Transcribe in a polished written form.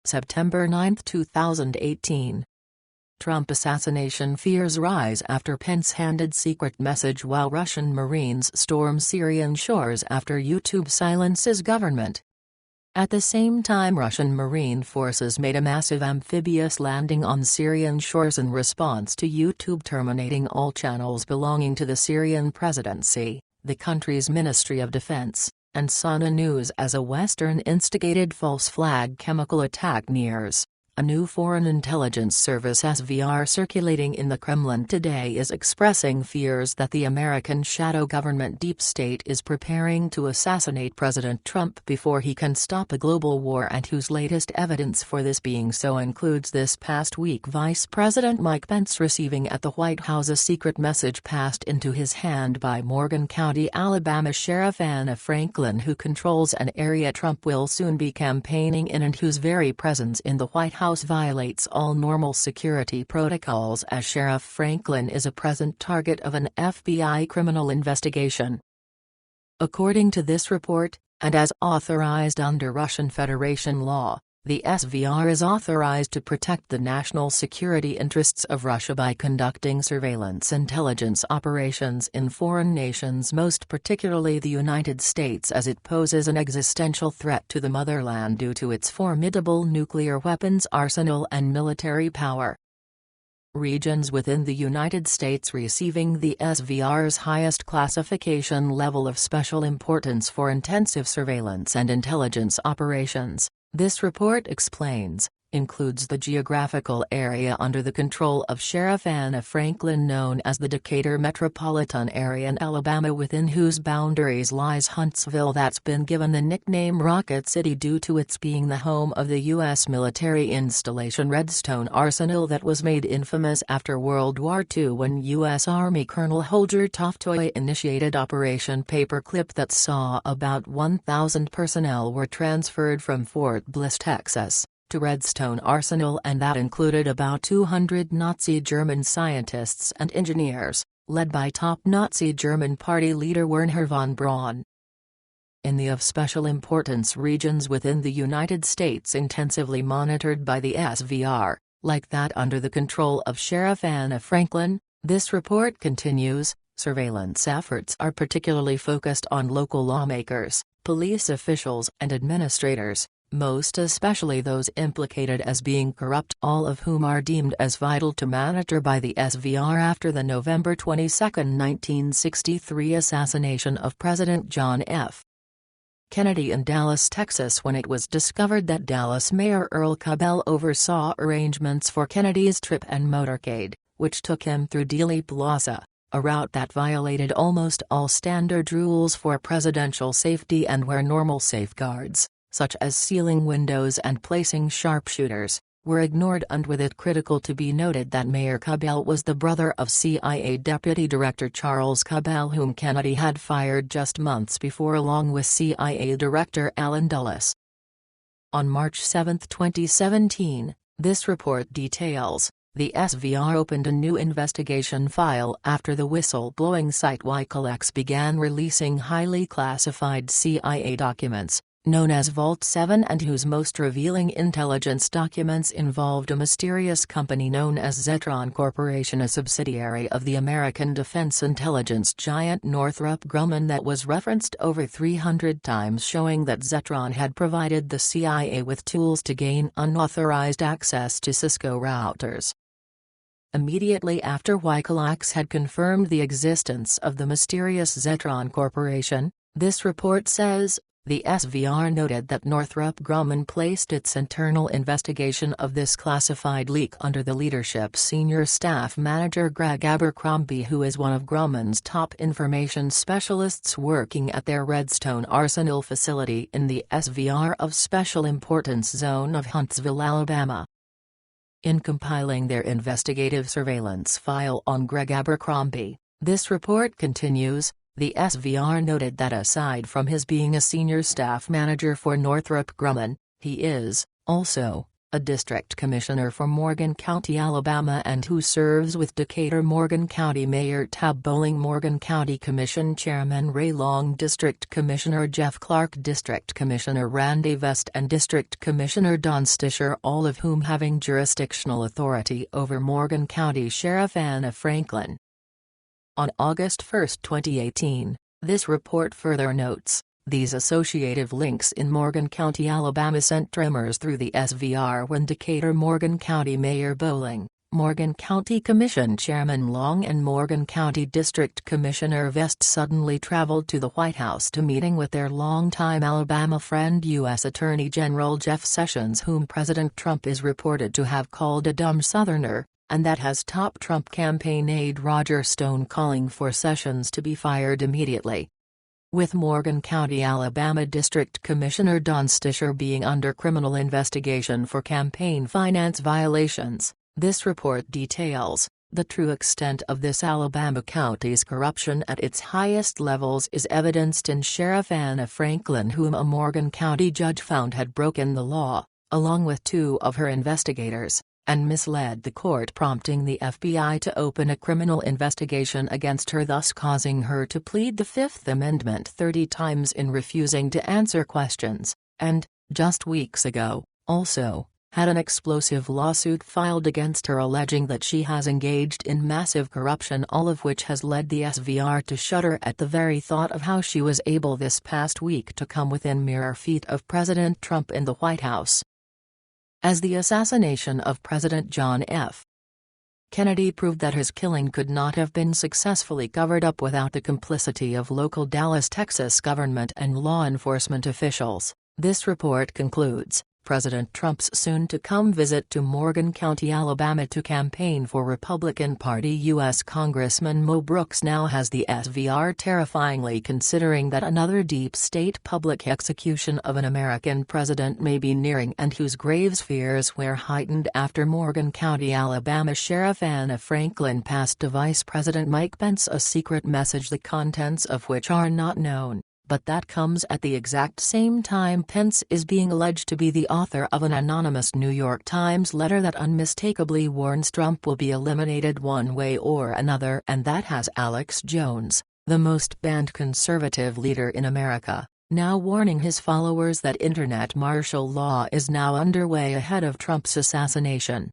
September 9, 2018. Trump assassination fears rise after Pence handed secret message while Russian Marines storm Syrian shores after YouTube silences government. At the same time, Russian Marine forces made a massive amphibious landing on Syrian shores in response to YouTube terminating all channels belonging to the Syrian presidency, the country's Ministry of Defense, and Sana News as a Western-instigated false flag chemical attack nears. A new Foreign Intelligence Service SVR circulating in the Kremlin today is expressing fears that the American shadow government deep state is preparing to assassinate President Trump before he can stop a global war, and whose latest evidence for this being so includes this past week Vice President Mike Pence receiving at the White House a secret message passed into his hand by Morgan County, Alabama Sheriff Anna Franklin, who controls an area Trump will soon be campaigning in and whose very presence in the White House violates all normal security protocols, as Sheriff Franklin is a present target of an FBI criminal investigation. According to this report, and as authorized under Russian Federation law, the SVR is authorized to protect the national security interests of Russia by conducting surveillance intelligence operations in foreign nations, most particularly the United States, as it poses an existential threat to the motherland due to its formidable nuclear weapons arsenal and military power. Regions within the United States receiving the SVR's highest classification level of special importance for intensive surveillance and intelligence operations, this report explains, includes the geographical area under the control of Sheriff Anna Franklin known as the Decatur metropolitan area in Alabama, within whose boundaries lies Huntsville, that's been given the nickname Rocket City due to its being the home of the U.S. military installation Redstone Arsenal that was made infamous after World War II when U.S. Army Colonel Holger Toftoy initiated Operation Paperclip that saw about 1,000 personnel were transferred from Fort Bliss, Texas, to Redstone Arsenal, and that included about 200 Nazi German scientists and engineers, led by top Nazi German party leader Wernher von Braun. In the of special importance regions within the United States intensively monitored by the SVR, like that under the control of Sheriff Anna Franklin, this report continues, surveillance efforts are particularly focused on local lawmakers, police officials and administrators, most especially those implicated as being corrupt, all of whom are deemed as vital to monitor by the SVR after the November 22, 1963 assassination of President John F. Kennedy in Dallas, Texas, when it was discovered that Dallas Mayor Earl Cabell oversaw arrangements for Kennedy's trip and motorcade, which took him through Dealey Plaza, a route that violated almost all standard rules for presidential safety and where normal safeguards, such as sealing windows and placing sharpshooters, were ignored, and with it critical to be noted that Mayor Cabell was the brother of CIA Deputy Director Charles Cabell, whom Kennedy had fired just months before, along with CIA Director Allen Dulles. On March 7, 2017, this report details, the SVR opened a new investigation file after the whistle-blowing site WikiLeaks began releasing highly classified CIA documents, known as Vault 7, and whose most revealing intelligence documents involved a mysterious company known as Zetron Corporation, a subsidiary of the American defense intelligence giant Northrop Grumman, that was referenced over 300 times, showing that Zetron had provided the CIA with tools to gain unauthorized access to Cisco routers. Immediately after WikiLeaks had confirmed the existence of the mysterious Zetron Corporation, this report says, the SVR noted that Northrop Grumman placed its internal investigation of this classified leak under the leadership's senior staff manager Greg Abercrombie, who is one of Grumman's top information specialists working at their Redstone Arsenal facility in the SVR of Special Importance Zone of Huntsville, Alabama. In compiling their investigative surveillance file on Greg Abercrombie, this report continues, the SVR noted that aside from his being a senior staff manager for Northrop Grumman, he is, also, a district commissioner for Morgan County, Alabama, and who serves with Decatur. Morgan County Mayor Tab Bowling, Morgan County Commission Chairman Ray Long, District Commissioner Jeff Clark, District Commissioner Randy Vest, and District Commissioner Don Stischer, all of whom having jurisdictional authority over Morgan County Sheriff Anna Franklin. On August 1, 2018, this report further notes, these associative links in Morgan County, Alabama sent tremors through the SVR when Decatur Morgan County Mayor Bowling, Morgan County Commission Chairman Long, and Morgan County District Commissioner Vest suddenly traveled to the White House to meeting with their longtime Alabama friend U.S. Attorney General Jeff Sessions, whom President Trump is reported to have called a dumb Southerner, and that has top Trump campaign aide Roger Stone calling for Sessions to be fired immediately. With Morgan County, Alabama District Commissioner Don Stischer being under criminal investigation for campaign finance violations, this report details, the true extent of this Alabama county's corruption at its highest levels is evidenced in Sheriff Anna Franklin, whom a Morgan County judge found had broken the law, along with two of her investigators, and misled the court, prompting the FBI to open a criminal investigation against her, thus causing her to plead the Fifth Amendment 30 times in refusing to answer questions, and, just weeks ago, also, had an explosive lawsuit filed against her alleging that she has engaged in massive corruption, all of which has led the SVR to shudder at the very thought of how she was able this past week to come within mere feet of President Trump in the White House. As the assassination of President John F. Kennedy proved that his killing could not have been successfully covered up without the complicity of local Dallas, Texas government and law enforcement officials, this report concludes. President Trump's soon-to-come visit to Morgan County, Alabama to campaign for Republican Party U.S. Congressman Mo Brooks now has the SVR terrifyingly considering that another deep state public execution of an American president may be nearing, and whose graves fears were heightened after Morgan County, Alabama Sheriff Anna Franklin passed to Vice President Mike Pence a secret message the contents of which are not known. But that comes at the exact same time Pence is being alleged to be the author of an anonymous New York Times letter that unmistakably warns Trump will be eliminated one way or another, and that has Alex Jones, the most banned conservative leader in America, now warning his followers that internet martial law is now underway ahead of Trump's assassination.